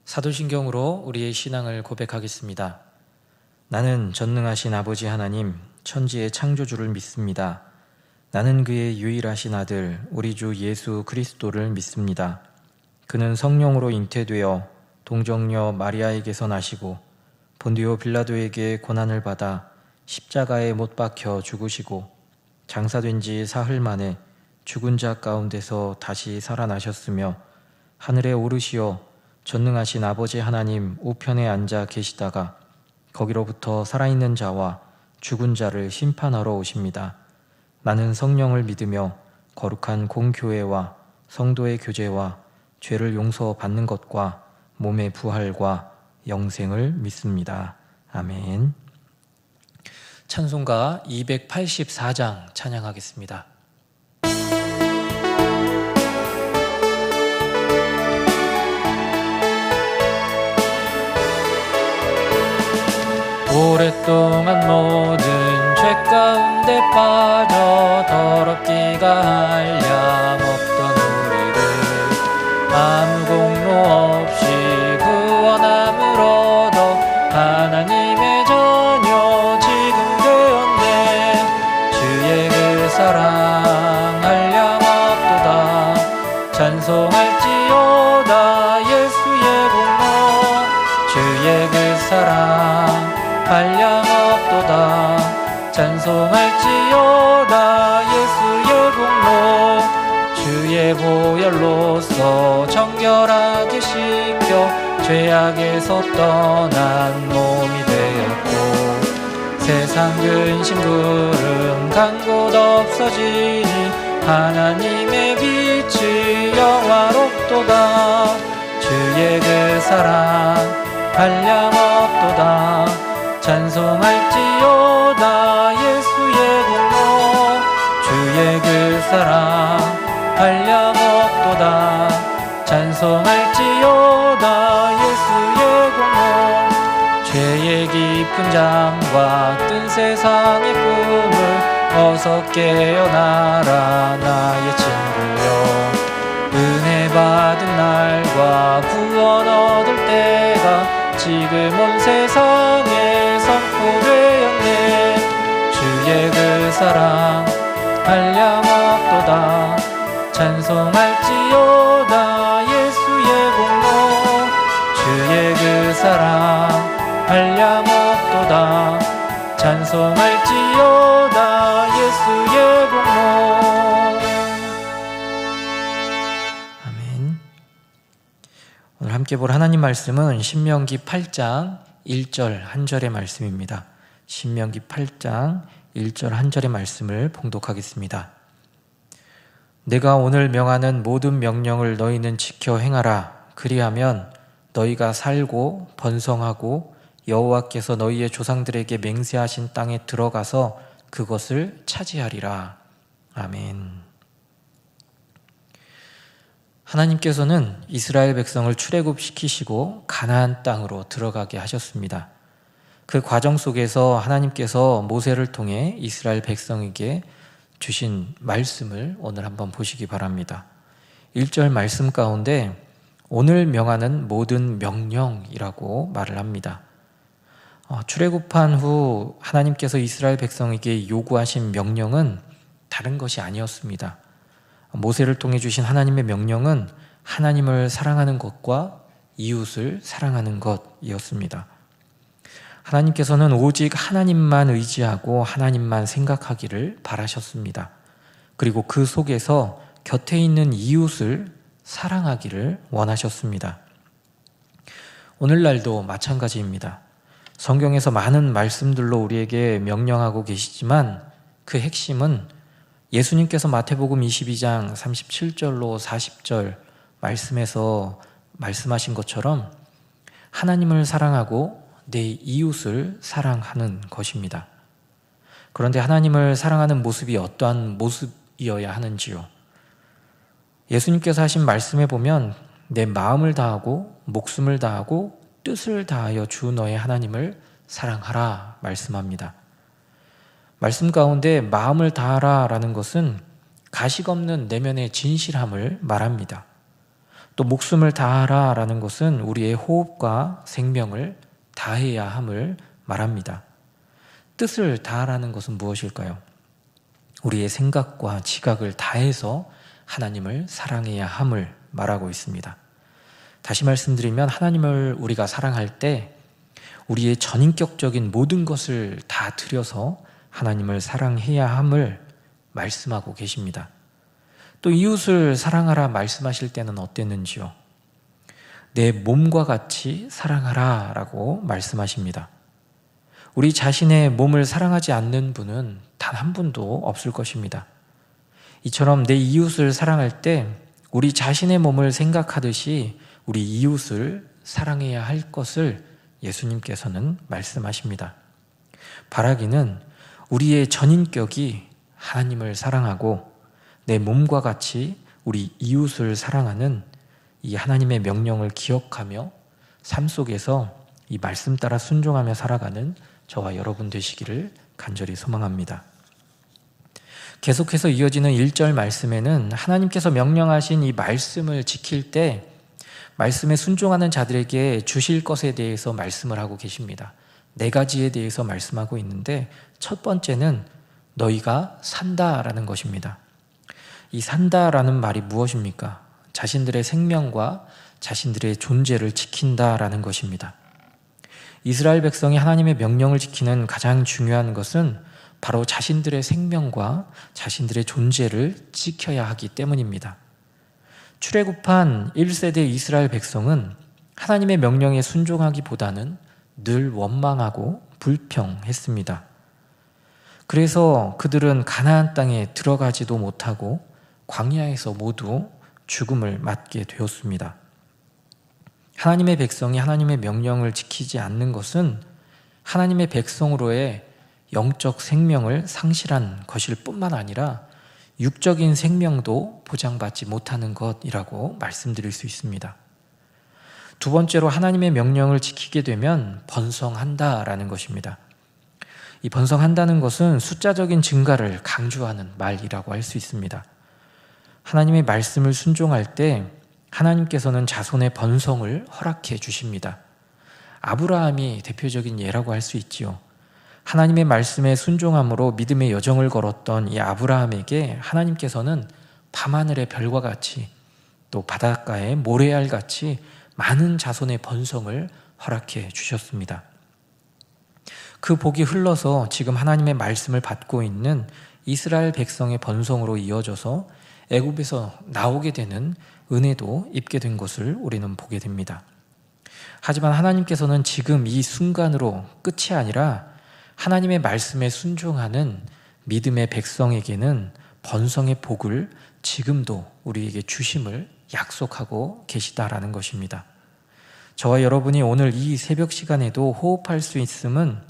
사도신경으로 우리의 신앙을 고백하겠습니다. 나는 전능하신 아버지 하나님, 천지의 창조주를 믿습니다. 나는 그의 유일하신 아들, 우리 주 예수 그리스도를 믿습니다. 그는 성령으로 잉태되어 동정녀 마리아에게서 나시고 본디오 빌라도에게 고난을 받아 십자가에 못 박혀 죽으시고 장사된 지 사흘 만에 죽은 자 가운데서 다시 살아나셨으며 하늘에 오르시어 전능하신 아버지 하나님 우편에 앉아 계시다가 거기로부터 살아있는 자와 죽은 자를 심판하러 오십니다. 나는 성령을 믿으며 거룩한 공교회와 성도의 교제와 죄를 용서받는 것과 몸의 부활과 영생을 믿습니다. 아멘. 찬송가 284장 찬양하겠습니다. 오랫동안 모든 죄 가운데 빠져 더럽기가 한량없던 우리를 아무 공로 없이 구원함을 얻어 하나님의 자녀 지금 되었네. 주의 그 사랑 한량없도다. 찬송할지어다 예수의 공로. 주의 그 사랑 한량없도다. 찬송할지어다 예수의 공로. 주의 보혈로서 정결하게 씻겨 죄악에서 떠난 몸이 되었고 세상 근심 구름 간 곳 없어지니 하나님의 빛이 영화롭도다. 주의 그 사랑 한량없도다. 찬송할지어다 예수의 공로. 주의 그 사랑 한량없도다. 찬송할지어다 예수의 공로. 죄의 깊은 잠과 뜬 세상의 꿈을 어서 깨어나라 나의 친구여. 은혜 받은 날과 구원 얻을 때가 지금 온 세상에 선포되었네. 주의 그 사랑 한량없도다. 찬송할지어다 예수의 공로. 주의 그 사랑 한량없도다. 찬송할지어다 예수의 공로. 아멘. 오늘 함께 볼 하나님 말씀은 신명기 8장 1절 한 절의 말씀입니다. 신명기 8장 1절 한 절의 말씀을 봉독하겠습니다. 내가 오늘 명하는 모든 명령을 너희는 지켜 행하라. 그리하면 너희가 살고 번성하고 여호와께서 너희의 조상들에게 맹세하신 땅에 들어가서 그것을 차지하리라. 아멘. 하나님께서는 이스라엘 백성을 출애굽시키시고 가나안 땅으로 들어가게 하셨습니다. 그 과정 속에서 하나님께서 모세를 통해 이스라엘 백성에게 주신 말씀을 오늘 한번 보시기 바랍니다. 1절 말씀 가운데 오늘 명하는 모든 명령이라고 말을 합니다. 출애굽한 후 하나님께서 이스라엘 백성에게 요구하신 명령은 다른 것이 아니었습니다. 모세를 통해 주신 하나님의 명령은 하나님을 사랑하는 것과 이웃을 사랑하는 것이었습니다. 하나님께서는 오직 하나님만 의지하고 하나님만 생각하기를 바라셨습니다. 그리고 그 속에서 곁에 있는 이웃을 사랑하기를 원하셨습니다. 오늘날도 마찬가지입니다. 성경에서 많은 말씀들로 우리에게 명령하고 계시지만 그 핵심은 예수님께서 마태복음 22장 37절로 40절 말씀에서 말씀하신 것처럼 하나님을 사랑하고 내 이웃을 사랑하는 것입니다. 그런데 하나님을 사랑하는 모습이 어떠한 모습이어야 하는지요? 예수님께서 하신 말씀에 보면 내 마음을 다하고 목숨을 다하고 뜻을 다하여 주 너의 하나님을 사랑하라 말씀합니다. 말씀 가운데 마음을 다하라 라는 것은 가식 없는 내면의 진실함을 말합니다. 또 목숨을 다하라 라는 것은 우리의 호흡과 생명을 다해야 함을 말합니다. 뜻을 다하라는 것은 무엇일까요? 우리의 생각과 지각을 다해서 하나님을 사랑해야 함을 말하고 있습니다. 다시 말씀드리면 하나님을 우리가 사랑할 때 우리의 전인격적인 모든 것을 다 들여서 하나님을 사랑해야 함을 말씀하고 계십니다. 또 이웃을 사랑하라 말씀하실 때는 어땠는지요? 내 몸과 같이 사랑하라 라고 말씀하십니다. 우리 자신의 몸을 사랑하지 않는 분은 단 한 분도 없을 것입니다. 이처럼 내 이웃을 사랑할 때 우리 자신의 몸을 생각하듯이 우리 이웃을 사랑해야 할 것을 예수님께서는 말씀하십니다. 바라기는 우리의 전인격이 하나님을 사랑하고 내 몸과 같이 우리 이웃을 사랑하는 이 하나님의 명령을 기억하며 삶 속에서 이 말씀 따라 순종하며 살아가는 저와 여러분 되시기를 간절히 소망합니다. 계속해서 이어지는 1절 말씀에는 하나님께서 명령하신 이 말씀을 지킬 때 말씀에 순종하는 자들에게 주실 것에 대해서 말씀을 하고 계십니다. 4가지에 대해서 말씀하고 있는데 첫 번째는 너희가 산다라는 것입니다. 이 산다라는 말이 무엇입니까? 자신들의 생명과 자신들의 존재를 지킨다라는 것입니다. 이스라엘 백성이 하나님의 명령을 지키는 가장 중요한 것은 바로 자신들의 생명과 자신들의 존재를 지켜야 하기 때문입니다. 출애굽한 1세대 이스라엘 백성은 하나님의 명령에 순종하기보다는 늘 원망하고 불평했습니다. 그래서 그들은 가나안 땅에 들어가지도 못하고 광야에서 모두 죽음을 맞게 되었습니다. 하나님의 백성이 하나님의 명령을 지키지 않는 것은 하나님의 백성으로의 영적 생명을 상실한 것일 뿐만 아니라 육적인 생명도 보장받지 못하는 것이라고 말씀드릴 수 있습니다. 두 번째로 하나님의 명령을 지키게 되면 번성한다라는 것입니다. 이 번성한다는 것은 숫자적인 증가를 강조하는 말이라고 할 수 있습니다. 하나님의 말씀을 순종할 때 하나님께서는 자손의 번성을 허락해 주십니다. 아브라함이 대표적인 예라고 할 수 있지요. 하나님의 말씀에 순종함으로 믿음의 여정을 걸었던 이 아브라함에게 하나님께서는 밤하늘의 별과 같이 또 바닷가의 모래알 같이 많은 자손의 번성을 허락해 주셨습니다. 그 복이 흘러서 지금 하나님의 말씀을 받고 있는 이스라엘 백성의 번성으로 이어져서 애굽에서 나오게 되는 은혜도 입게 된 것을 우리는 보게 됩니다. 하지만 하나님께서는 지금 이 순간으로 끝이 아니라 하나님의 말씀에 순종하는 믿음의 백성에게는 번성의 복을 지금도 우리에게 주심을 약속하고 계시다라는 것입니다. 저와 여러분이 오늘 이 새벽 시간에도 호흡할 수 있음은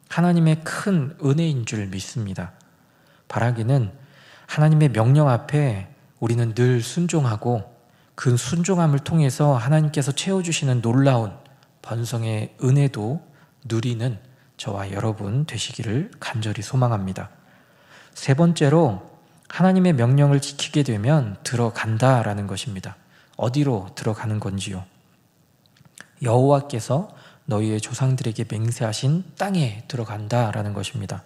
하나님의 큰 은혜인 줄 믿습니다. 바라기는 하나님의 명령 앞에 우리는 늘 순종하고 그 순종함을 통해서 하나님께서 채워주시는 놀라운 번성의 은혜도 누리는 저와 여러분 되시기를 간절히 소망합니다. 세 번째로 하나님의 명령을 지키게 되면 들어간다라는 것입니다. 어디로 들어가는 건지요? 여호와께서 너희의 조상들에게 맹세하신 땅에 들어간다라는 것입니다.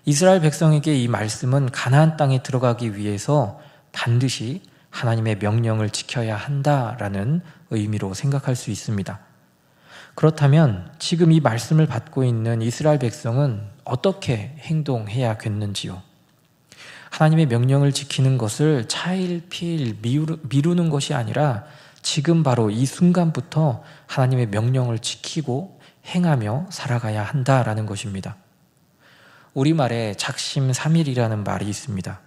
이스라엘 백성에게 이 말씀은 가나안 땅에 들어가기 위해서 반드시 하나님의 명령을 지켜야 한다라는 의미로 생각할 수 있습니다. 그렇다면 지금 이 말씀을 받고 있는 이스라엘 백성은 어떻게 행동해야겠는지요? 하나님의 명령을 지키는 것을 차일피일 미루는 것이 아니라 지금 바로 이 순간부터 하나님의 명령을 지키고 행하며 살아가야 한다라는 것입니다. 우리말에 작심삼일이라는 말이 있습니다.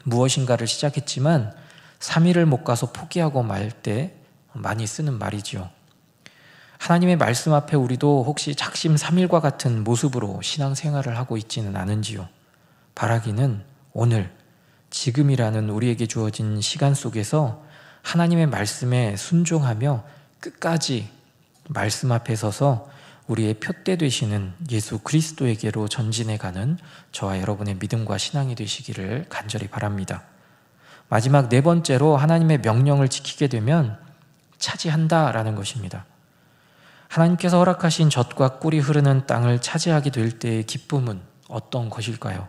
무엇인가를 시작했지만 3일을 못 가서 포기하고 말 때 많이 쓰는 말이지요. 하나님의 말씀 앞에 우리도 혹시 작심삼일과 같은 모습으로 신앙생활을 하고 있지는 않은지요? 바라기는 오늘 지금이라는 우리에게 주어진 시간 속에서 하나님의 말씀에 순종하며 끝까지 말씀 앞에 서서 우리의 표대 되시는 예수 그리스도에게로 전진해가는 저와 여러분의 믿음과 신앙이 되시기를 간절히 바랍니다. 마지막 네 번째로 하나님의 명령을 지키게 되면 차지한다라는 것입니다. 하나님께서 허락하신 젖과 꿀이 흐르는 땅을 차지하게 될 때의 기쁨은 어떤 것일까요?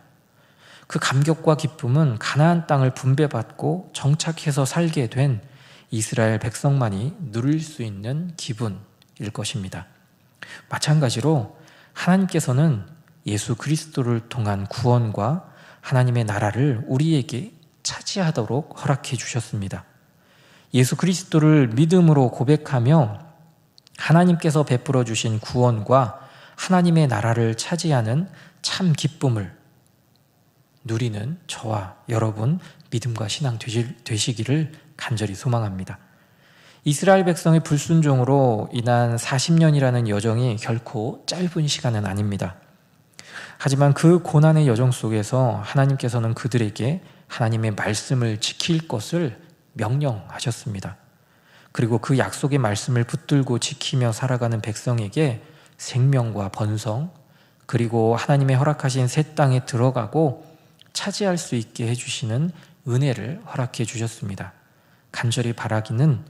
그 감격과 기쁨은 가나안 땅을 분배받고 정착해서 살게 된 이스라엘 백성만이 누릴 수 있는 기분일 것입니다. 마찬가지로 하나님께서는 예수 그리스도를 통한 구원과 하나님의 나라를 우리에게 차지하도록 허락해 주셨습니다. 예수 그리스도를 믿음으로 고백하며 하나님께서 베풀어 주신 구원과 하나님의 나라를 차지하는 참 기쁨을 누리는 저와 여러분 믿음과 신앙 되시기를 간절히 소망합니다. 이스라엘 백성의 불순종으로 인한 40년이라는 여정이 결코 짧은 시간은 아닙니다. 하지만 그 고난의 여정 속에서 하나님께서는 그들에게 하나님의 말씀을 지킬 것을 명령하셨습니다. 그리고 그 약속의 말씀을 붙들고 지키며 살아가는 백성에게 생명과 번성, 그리고 하나님의 허락하신 새 땅에 들어가고 차지할 수 있게 해주시는 은혜를 허락해 주셨습니다. 간절히 바라기는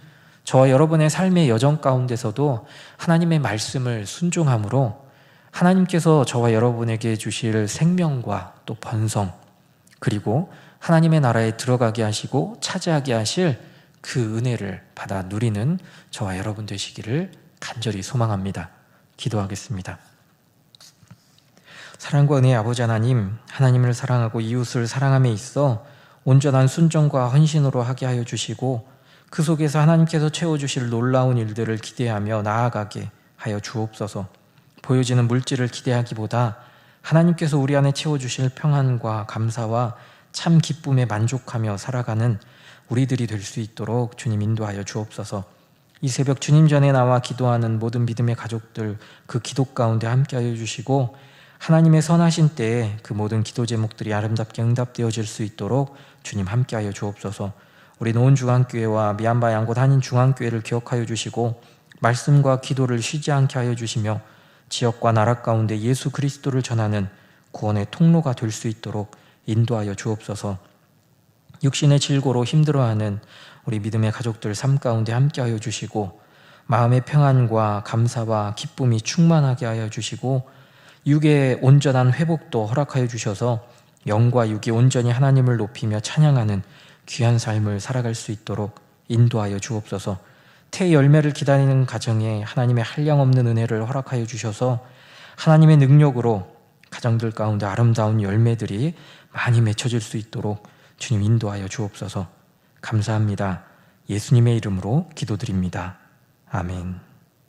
저와 여러분의 삶의 여정 가운데서도 하나님의 말씀을 순종함으로 하나님께서 저와 여러분에게 주실 생명과 또 번성, 그리고 하나님의 나라에 들어가게 하시고 차지하게 하실 그 은혜를 받아 누리는 저와 여러분 되시기를 간절히 소망합니다. 기도하겠습니다. 사랑과 은혜의 아버지 하나님, 하나님을 사랑하고 이웃을 사랑함에 있어 온전한 순종과 헌신으로 하게 하여 주시고 그 속에서 하나님께서 채워주실 놀라운 일들을 기대하며 나아가게 하여 주옵소서. 보여지는 물질을 기대하기보다 하나님께서 우리 안에 채워주실 평안과 감사와 참 기쁨에 만족하며 살아가는 우리들이 될 수 있도록 주님 인도하여 주옵소서. 이 새벽 주님 전에 나와 기도하는 모든 믿음의 가족들 그 기도 가운데 함께하여 주시고 하나님의 선하신 때에 그 모든 기도 제목들이 아름답게 응답되어질 수 있도록 주님 함께하여 주옵소서. 우리 노원중앙교회와 미얀마 양곳 한인중앙교회를 기억하여 주시고 말씀과 기도를 쉬지 않게 하여 주시며 지역과 나라 가운데 예수 그리스도를 전하는 구원의 통로가 될 수 있도록 인도하여 주옵소서. 육신의 질고로 힘들어하는 우리 믿음의 가족들 삶 가운데 함께하여 주시고 마음의 평안과 감사와 기쁨이 충만하게 하여 주시고 육의 온전한 회복도 허락하여 주셔서 영과 육이 온전히 하나님을 높이며 찬양하는 귀한 삶을 살아갈 수 있도록 인도하여 주옵소서. 태의 열매를 기다리는 가정에 하나님의 한량없는 은혜를 허락하여 주셔서 하나님의 능력으로 가정들 가운데 아름다운 열매들이 많이 맺혀질 수 있도록 주님 인도하여 주옵소서. 감사합니다. 예수님의 이름으로 기도드립니다. 아멘.